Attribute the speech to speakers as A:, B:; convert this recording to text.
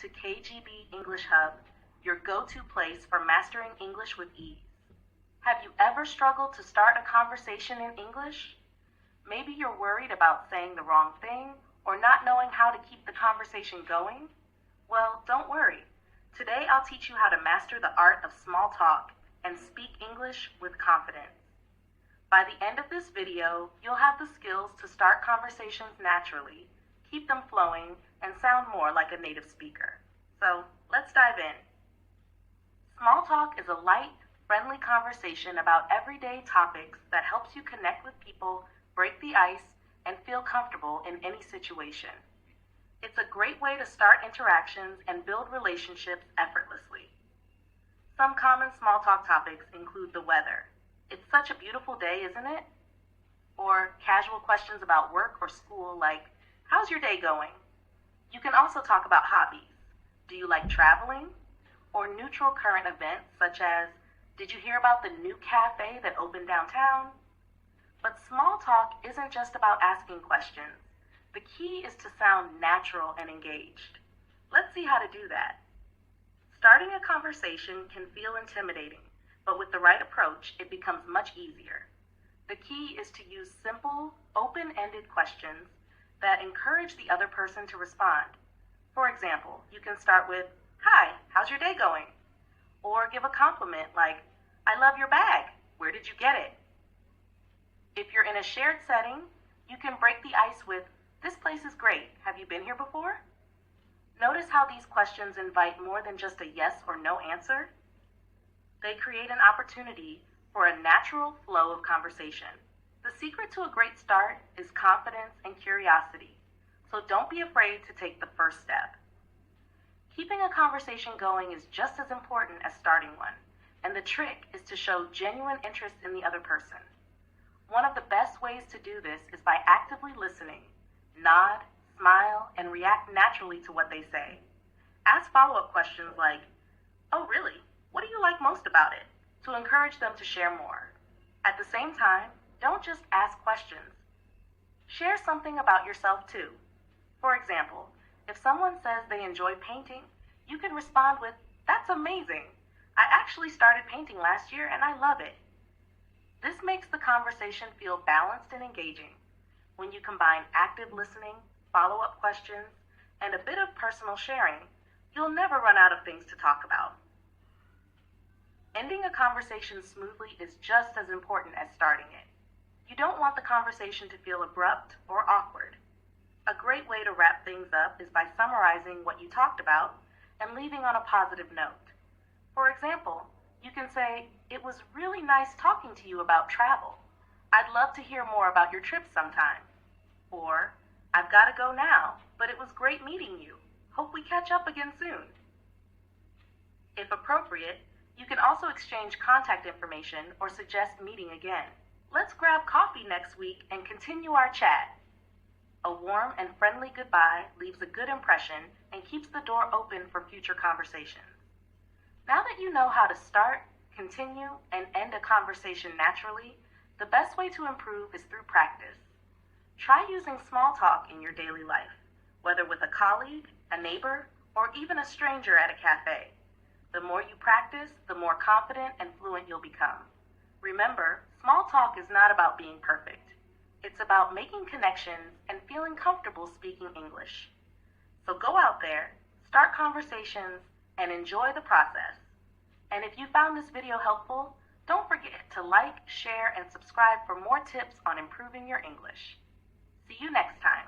A: to KGB English Hub, your go-to place for mastering English with ease. Have you ever struggled to start a conversation in English? Maybe you're worried about saying the wrong thing or not knowing how to keep the conversation going? Well, don't worry. Today I'll teach you how to master the art of small talk and speak English with confidence. By the end of this video, you'll have the skills to start conversations naturally, keep them flowing, and sound more like a native speaker. So, let's dive in. Small talk is a light, friendly conversation about everyday topics that helps you connect with people, break the ice, and feel comfortable in any situation. It's a great way to start interactions and build relationships effortlessly. Some common small talk topics include the weather. It's such a beautiful day, isn't it? Or casual questions about work or school like, how's your day going? You can also talk about hobbies. Do you like traveling? Or neutral current events such as, did you hear about the new cafe that opened downtown? But small talk isn't just about asking questions. The key is to sound natural and engaged. Let's see how to do that. Starting a conversation can feel intimidating, but with the right approach, it becomes much easier. The key is to use simple, open-ended questions that encourage the other person to respond. For example, you can start with, hi, how's your day going? Or give a compliment like, I love your bag. Where did you get it? If you're in a shared setting, you can break the ice with, this place is great. Have you been here before? Notice how these questions invite more than just a yes or no answer. They create an opportunity for a natural flow of conversation. The secret to a great start is confidence and curiosity, so don't be afraid to take the first step. Keeping a conversation going is just as important as starting one, and the trick is to show genuine interest in the other person. One of the best ways to do this is by actively listening. Nod, smile, and react naturally to what they say. Ask follow-up questions like, oh really? What do you like most about it? To encourage them to share more. At the same time, don't just ask questions. Share something about yourself too. For example, if someone says they enjoy painting, you can respond with, that's amazing. I actually started painting last year and I love it. This makes the conversation feel balanced and engaging. When you combine active listening, follow-up questions, and a bit of personal sharing, you'll never run out of things to talk about. Ending a conversation smoothly is just as important as starting it. You don't want the conversation to feel abrupt or awkward. A great way to wrap things up is by summarizing what you talked about and leaving on a positive note. For example, you can say, it was really nice talking to you about travel. I'd love to hear more about your trip sometime. Or, I've got to go now, but it was great meeting you. Hope we catch up again soon. If appropriate, you can also exchange contact information or suggest meeting again. Let's grab coffee next week and continue our chat. A warm and friendly goodbye leaves a good impression and keeps the door open for future conversations. Now that you know how to start, continue, and end a conversation naturally, the best way to improve is through practice. Try using small talk in your daily life, whether with a colleague, a neighbor, or even a stranger at a cafe. The more you practice, the more confident and fluent you'll become. Remember, small talk is not about being perfect. It's about making connections and feeling comfortable speaking English. So go out there, start conversations, and enjoy the process. And if you found this video helpful, don't forget to like, share, and subscribe for more tips on improving your English. See you next time.